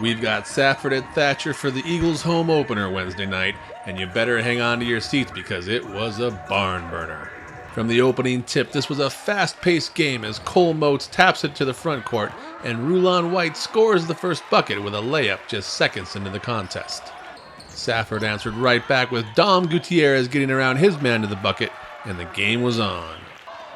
We've got Safford at Thatcher for the Eagles home opener Wednesday night, and you better hang on to your seats because it was a barn burner. From the opening tip, this was a fast-paced game as Cole Motes taps it to the front court, and Rulon White scores the first bucket with a layup just seconds into the contest. Safford answered right back with Dom Gutierrez getting around his man to the bucket, and the game was on.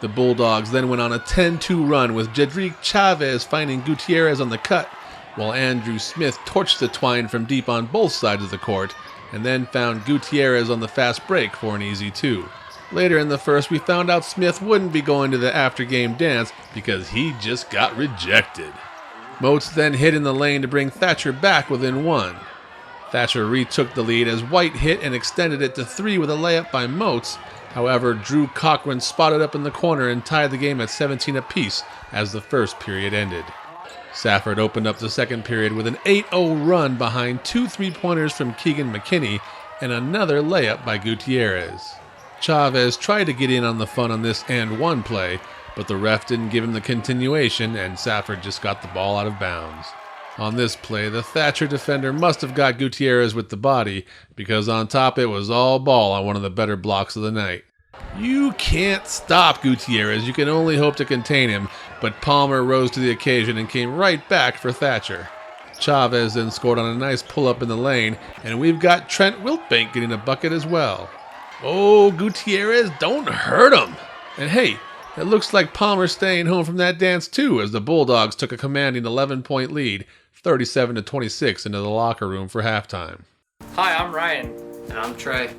The Bulldogs then went on a 10-2 run with Jedrick Chavez finding Gutierrez on the cut, while Andrew Smith torched the twine from deep on both sides of the court, and then found Gutierrez on the fast break for an easy 2. Later in the first, we found out Smith wouldn't be going to the after-game dance because he just got rejected. Motes then hit in the lane to bring Thatcher back within 1. Thatcher retook the lead as White hit and extended it to 3 with a layup by Motes. However, Drew Cochran spotted up in the corner and tied the game at 17 apiece as the first period ended. Safford opened up the second period with an 8-0 run behind 2 3-pointers from Keegan McKinney and another layup by Gutierrez. Chavez tried to get in on the fun on this and one play, but the ref didn't give him the continuation and Safford just got the ball out of bounds. On this play, the Thatcher defender must have got Gutierrez with the body because on top it was all ball on one of the better blocks of the night. You can't stop Gutierrez, you can only hope to contain him, but Palmer rose to the occasion and came right back for Thatcher. Chavez then scored on a nice pull-up in the lane, and we've got Trent Wiltbank getting a bucket as well. Oh, Gutierrez, don't hurt him! And hey, it looks like Palmer's staying home from that dance too, as the Bulldogs took a commanding 11-point lead, 37-26 into the locker room for halftime. Hi, I'm Ryan. And I'm Trey.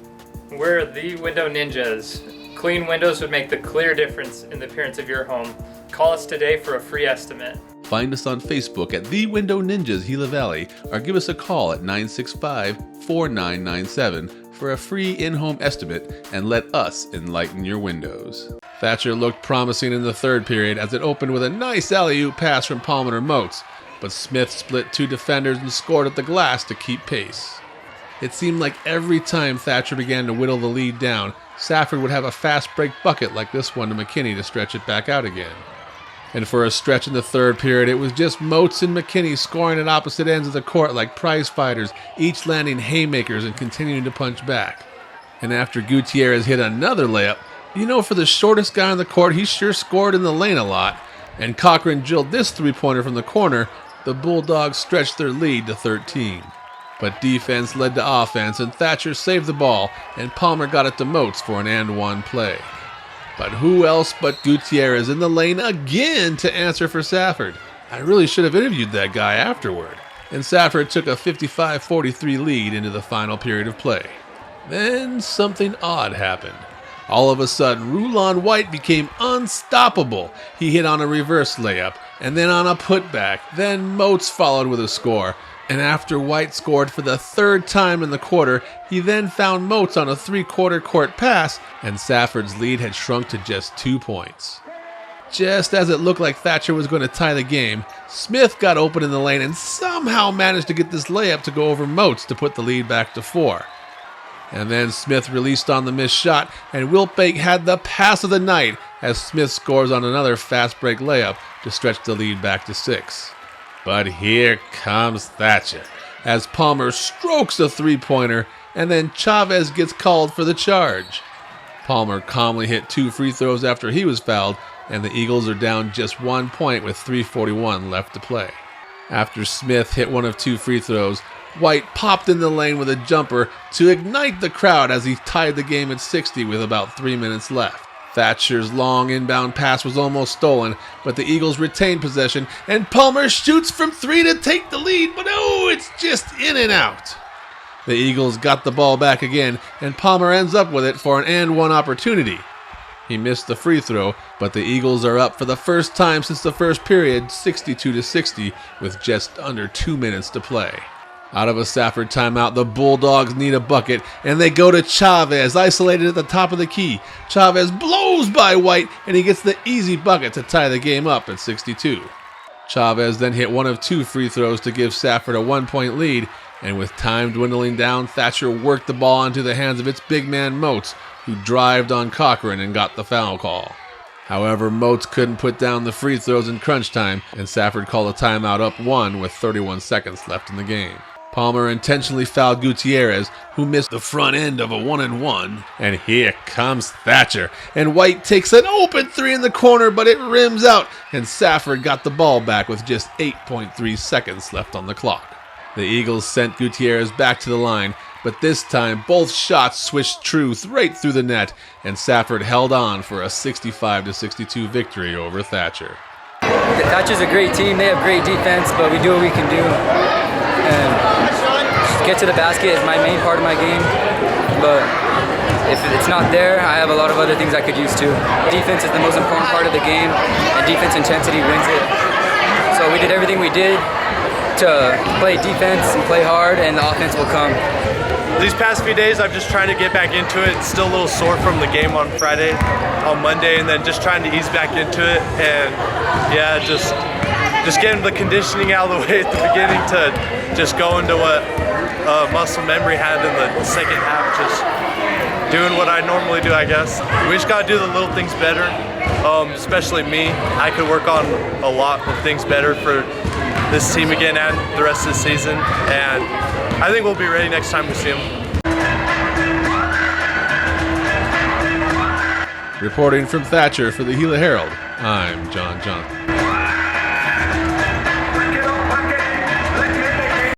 We're the Window Ninjas. Clean windows would make the clear difference in the appearance of your home. Call us today for a free estimate. Find us on Facebook at The Window Ninjas Gila Valley or give us a call at 965-4997 for a free in-home estimate and let us enlighten your windows. Thatcher looked promising in the third period as it opened with a nice alley-oop pass from Palmer Motes, but Smith split 2 defenders and scored at the glass to keep pace. It seemed like every time Thatcher began to whittle the lead down, Safford would have a fast break bucket like this one to McKinney to stretch it back out again. And for a stretch in the third period, it was just Motes and McKinney scoring at opposite ends of the court like prize fighters, each landing haymakers and continuing to punch back. And after Gutierrez hit another layup, for the shortest guy on the court, he sure scored in the lane a lot. And Cochran drilled this 3-pointer from the corner. The Bulldogs stretched their lead to 13. But defense led to offense, and Thatcher saved the ball, and Palmer got it to Motes for an and-one play. But who else but Gutierrez in the lane again to answer for Safford? I really should have interviewed that guy afterward. And Safford took a 55-43 lead into the final period of play. Then something odd happened. All of a sudden, Rulon White became unstoppable. He hit on a reverse layup, and then on a putback. Then Motes followed with a score. And after White scored for the third time in the quarter, he then found Motes on a 3-quarter court pass, and Safford's lead had shrunk to just 2 points. Just as it looked like Thatcher was going to tie the game, Smith got open in the lane and somehow managed to get this layup to go over Motes to put the lead back to 4. And then Smith released on the missed shot, and Wiltbank had the pass of the night as Smith scores on another fast break layup to stretch the lead back to 6. But here comes Thatcher as Palmer strokes a 3-pointer, and then Chavez gets called for the charge. Palmer calmly hit 2 free throws after he was fouled, and the Eagles are down just 1 point with 3:41 left to play. After Smith hit one of 2 free throws, White popped in the lane with a jumper to ignite the crowd as he tied the game at 60 with about 3 minutes left. Thatcher's long inbound pass was almost stolen, but the Eagles retained possession, and Palmer shoots from 3 to take the lead, but it's just in and out. The Eagles got the ball back again, and Palmer ends up with it for an and-one opportunity. He missed the free throw, but the Eagles are up for the first time since the first period, 62-60, with just under 2 minutes to play. Out of a Safford timeout, the Bulldogs need a bucket, and they go to Chavez, isolated at the top of the key. Chavez blows by White, and he gets the easy bucket to tie the game up at 62. Chavez then hit one of 2 free throws to give Safford a 1-point lead, and with time dwindling down, Thatcher worked the ball onto the hands of its big man Motes, who drived on Cochran and got the foul call. However, Moats couldn't put down the free throws in crunch time, and Safford called a timeout up 1 with 31 seconds left in the game. Palmer intentionally fouled Gutierrez, who missed the front end of a 1-and-1. And here comes Thatcher. And White takes an open three in the corner, but it rims out, and Safford got the ball back with just 8.3 seconds left on the clock. The Eagles sent Gutierrez back to the line, but this time both shots swished true right through the net, and Safford held on for a 65-62 victory over Thatcher. Thatcher's a great team. They have great defense, but we do what we can do. And just get to the basket is my main part of my game. But if it's not there, I have a lot of other things I could use too. Defense is the most important part of the game, and defense intensity wins it. So we did everything we did to play defense and play hard, and the offense will come. These past few days, I'm just trying to get back into it. Still a little sore from the game on Monday, and then just trying to ease back into it. And yeah, just getting the conditioning out of the way at the beginning to just go into what muscle memory had in the second half. Just doing what I normally do, I guess. We just gotta do the little things better. Especially me, I could work on a lot of things better for this team again and the rest of the season. And I think we'll be ready next time we see them. Reporting from Thatcher for the Gila Herald, I'm John Johnson.